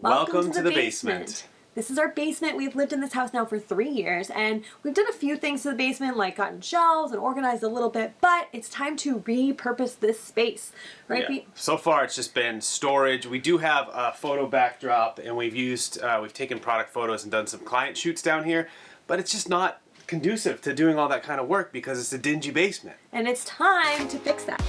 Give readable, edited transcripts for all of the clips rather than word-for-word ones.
Welcome to the basement. This is our basement. We've lived in this house now for 3 years, and we've done a few things to the basement, like gotten shelves and organized a little bit, but it's time to repurpose this space, right, Pete? So far it's just been storage. We do have a photo backdrop, and we've taken product photos and done some client shoots down here, but it's just not conducive to doing all that kind of work because it's a dingy basement. And it's time to fix that.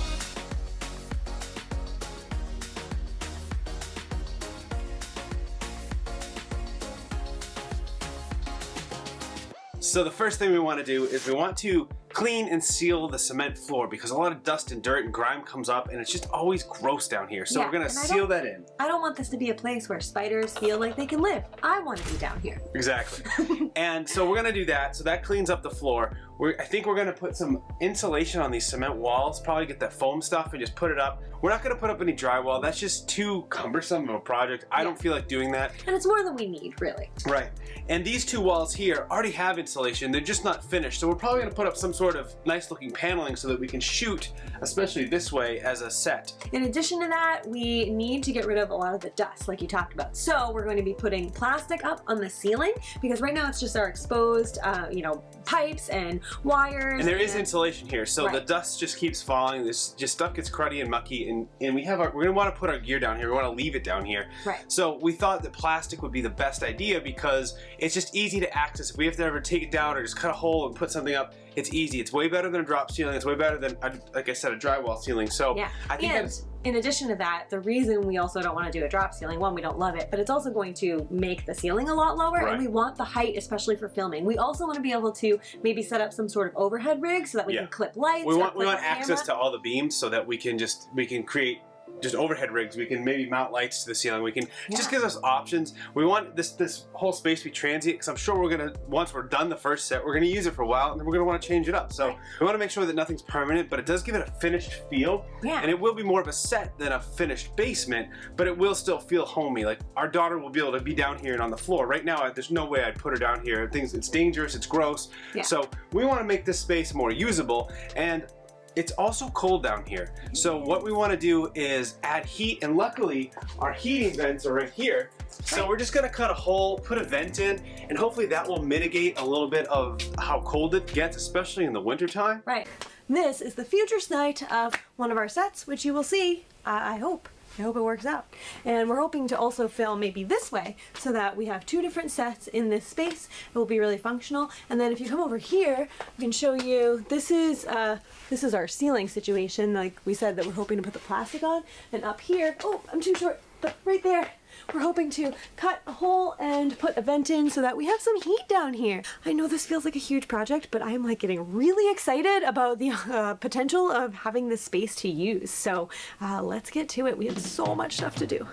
So the first thing we want to do is we want to clean and seal the cement floor because a lot of dust and dirt and grime comes up and it's just always gross down here. So we're going to seal that in. I don't want this to be a place where spiders feel like they can live. I want to be down here. Exactly. And so we're going to do that. So that cleans up the floor. I think we're going to put some insulation on these cement walls, probably get that foam stuff and just put it up. We're not going to put up any drywall. That's just too cumbersome of a project. I don't feel like doing that. And it's more than we need, really. Right. And these two walls here already have insulation. They're just not finished. So we're probably going to put up some sort of nice looking paneling so that we can shoot, especially this way, as a set. In addition to that, we need to get rid of a lot of the dust, like you talked about. So we're going to be putting plastic up on the ceiling because right now it's just our exposed, pipes and wires. And there is insulation here, so the dust just keeps falling. This just stuff gets cruddy and mucky, and we're gonna want to put our gear down here. We want to leave it down here. Right. So we thought that plastic would be the best idea because it's just easy to access. If we have to ever take it down or just cut a hole and put something up, it's easy. It's way better than a drop ceiling. It's way better than, like I said, a drywall ceiling. So yeah. I think in addition to that, the reason we also don't want to do a drop ceiling, one, we don't love it, but it's also going to make the ceiling a lot lower, and we want the height, especially for filming. We also want to be able to maybe set up some sort of overhead rig so that we can clip lights. We want access to all the beams so that we can create just overhead rigs. We can maybe mount lights to the ceiling. We can just gives us options. We want this whole space to be transient because I'm sure we're gonna, once we're done the first set, we're gonna use it for a while and then we're gonna want to change it up. So we want to make sure that nothing's permanent, but it does give it a finished feel. Yeah. And it will be more of a set than a finished basement, but it will still feel homey. Like our daughter will be able to be down here and on the floor. Right now, there's no way I'd put her down here. It's dangerous. It's gross. Yeah. So we want to make this space more usable, and it's also cold down here. So what we want to do is add heat, and luckily our heating vents are right here. So we're just gonna cut a hole, put a vent in, and hopefully that will mitigate a little bit of how cold it gets, especially in the wintertime. Right. This is the future site of one of our sets, which you will see, I hope it works out. And we're hoping to also film maybe this way so that we have 2 different sets in this space. It will be really functional. And then if you come over here, I can show you, this is our ceiling situation. Like we said that we're hoping to put the plastic on. And up here, oh, I'm too short, but right there, we're hoping to cut a hole and put a vent in so that we have some heat down here. I know this feels like a huge project, but I'm like getting really excited about the potential of having this space to use. So let's get to it. We have so much stuff to do.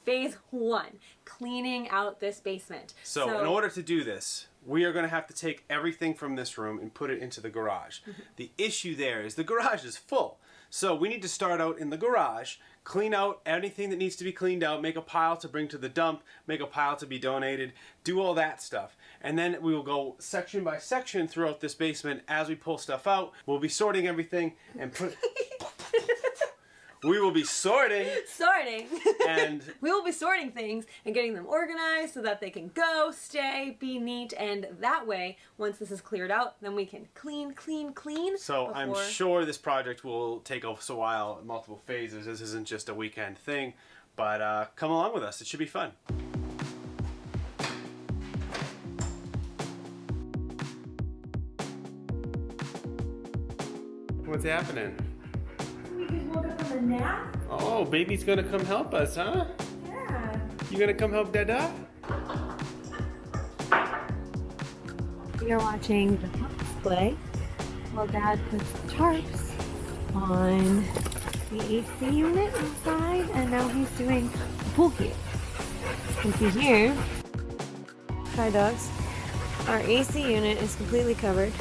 Phase 1, cleaning out this basement. So in order to do this, we are going to have to take everything from this room and put it into the garage. The issue there is the garage is full. So we need to start out in the garage, clean out anything that needs to be cleaned out, make a pile to bring to the dump, make a pile to be donated, do all that stuff. And then we will go section by section throughout this basement as we pull stuff out. We'll be sorting everything and put... We will be sorting. And we will be sorting things and getting them organized so that they can go, stay, be neat, and that way, once this is cleared out, then we can clean. So I'm sure this project will take us a while, multiple phases. This isn't just a weekend thing, but come along with us. It should be fun. What's happening? Woke up from a nap? Oh, baby's gonna come help us, huh? Yeah. You gonna come help Dada? We are watching the pups play while Dad puts the tarps on the AC unit inside, and now he's doing pool cue. You can see here, hi dogs, our AC unit is completely covered.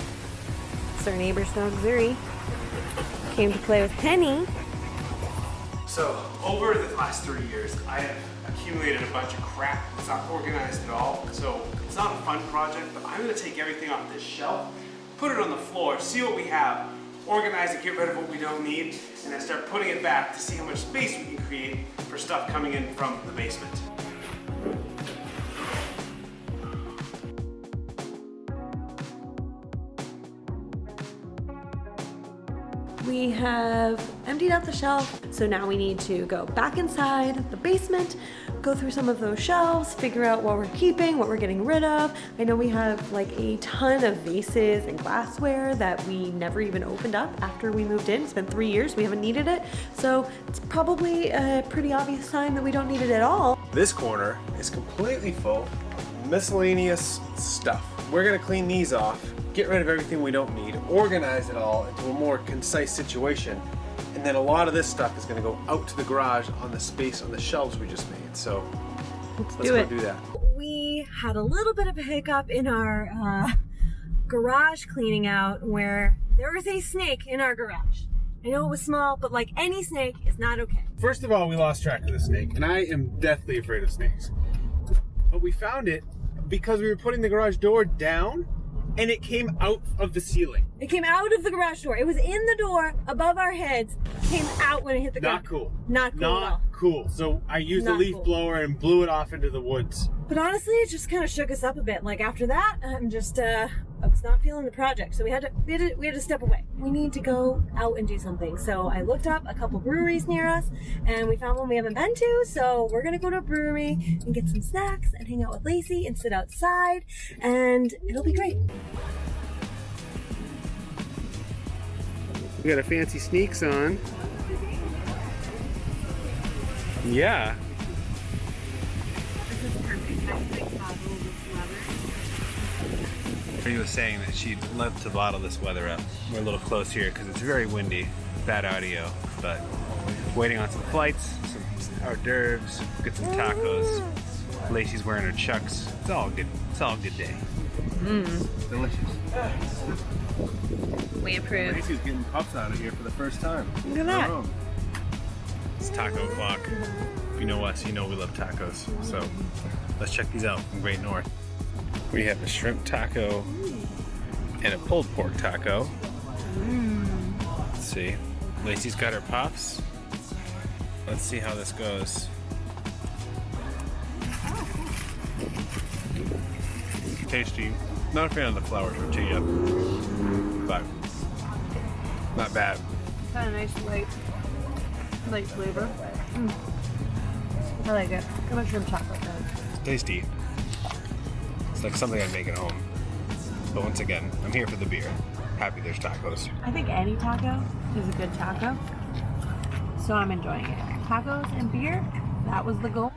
It's our neighbor's dog, Zuri. Came to play with Penny. So over the last 3 years, I have accumulated a bunch of crap. It's not organized at all. So it's not a fun project, but I'm gonna take everything off this shelf, put it on the floor, see what we have, organize it, get rid of what we don't need, and then start putting it back to see how much space we can create for stuff coming in from the basement. We have emptied out the shelf, so now we need to go back inside the basement, go through some of those shelves, figure out what we're keeping, what we're getting rid of. I know we have like a ton of vases and glassware that we never even opened up after we moved in. It's been 3 years, we haven't needed it, so it's probably a pretty obvious sign that we don't need it at all. This corner is completely full of miscellaneous stuff. We're gonna clean these off, get rid of everything we don't need, organize it all into a more concise situation, and then a lot of this stuff is going to go out to the garage on the space on the shelves we just made. So let's go do that. We had a little bit of a hiccup in our garage cleaning out where there was a snake in our garage. I know it was small, but like any snake is not okay. First of all, we lost track of the snake, and I am deathly afraid of snakes. But we found it because we were putting the garage door down, and it came out of the ceiling. It came out of the garage door. It was in the door above our heads, came out when it hit the ground. Not cool. Not cool at all. Not cool. So I used a leaf blower and blew it off into the woods. But honestly, it just kind of shook us up a bit. Like after that, I'm just, I was not feeling the project. So we had to step away. We need to go out and do something. So I looked up a couple breweries near us and we found one we haven't been to. So we're going to go to a brewery and get some snacks and hang out with Lacey and sit outside and it'll be great. We got our fancy sneaks on. Yeah. Rhi was saying that she'd love to bottle this weather up. We're a little close here because it's very windy, bad audio, but waiting on some flights, some hors d'oeuvres, get some tacos. Lacey's wearing her chucks. It's all good. It's all a good day. Delicious. We approve. Lacey's getting puffs out of here for the first time. Look at that. It's taco o'clock. If you know us, you know we love tacos. So let's check these out from Great North. We have a shrimp taco and a pulled pork taco. Let's see. Lacey's got her puffs. Let's see how this goes. Tasty. Not a fan of the flour tortilla, but not bad. Kind of nice light flavor. I like it. How much shrimp chocolate though? It's tasty. It's like something I'd make at home. But once again, I'm here for the beer. Happy there's tacos. I think any taco is a good taco, so I'm enjoying it. Tacos and beer, that was the goal.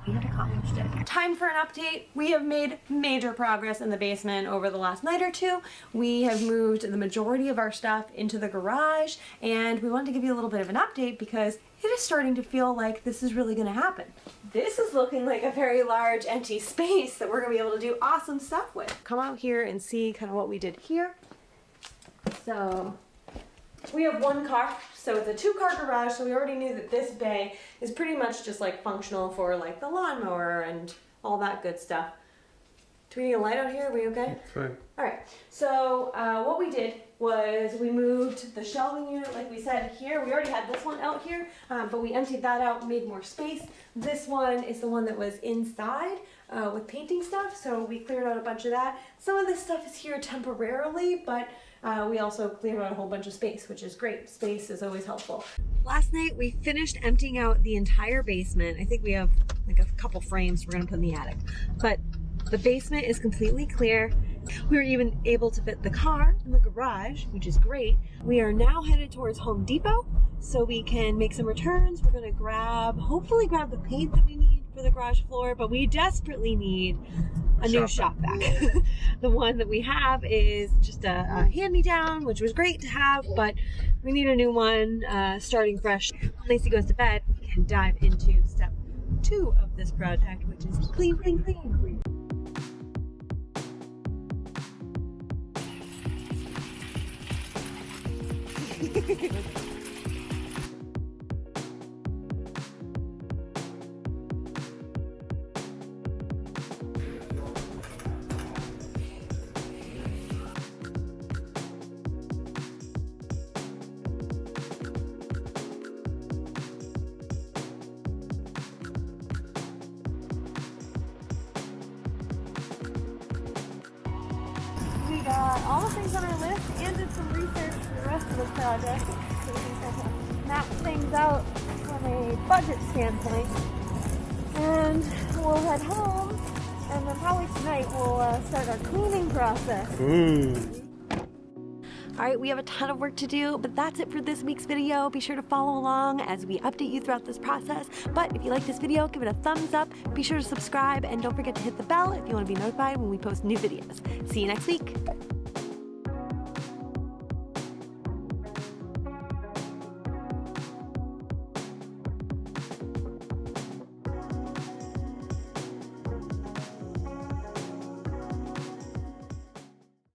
We have accomplished it. Time for an update. We have made major progress in the basement over the last night or two. We have moved the majority of our stuff into the garage, and we wanted to give you a little bit of an update because it is starting to feel like this is really going to happen. This is looking like a very large empty space that we're going to be able to do awesome stuff with. Come out here and see kind of what we did here. So we have one car, so it's a 2-car garage, so we already knew that this bay is pretty much just like functional for like the lawnmower and all that good stuff. Do we need a light out here? Are we okay? Fine. Alright, so what we did was we moved the shelving unit like we said here. We already had this one out here, but we emptied that out, made more space. This one is the one that was inside with painting stuff, so we cleared out a bunch of that. Some of this stuff is here temporarily, but we also cleared out a whole bunch of space, which is great. Space is always helpful. Last night we finished emptying out the entire basement. I think we have like a couple frames we're gonna put in the attic, but the basement is completely clear. We were even able to fit the car in the garage, which is great. We are now headed towards Home Depot so we can make some returns. We're gonna hopefully grab the paint that we need for the garage floor, but we desperately need a new shop vac. The one that we have is just a hand-me-down, which was great to have, but we need a new one starting fresh. When Lacey goes to bed, we can dive into step 2 of this project, which is clean, clean, clean. We got all the things on our list and did some research for the rest of the project so we can kind of map things out from a budget standpoint. And we'll head home, and then probably tonight we'll start our cleaning process. Alright, we have a ton of work to do, but that's it for this week's video. Be sure to follow along as we update you throughout this process. But if you like this video, give it a thumbs up, be sure to subscribe, and don't forget to hit the bell if you want to be notified when we post new videos. See you next week!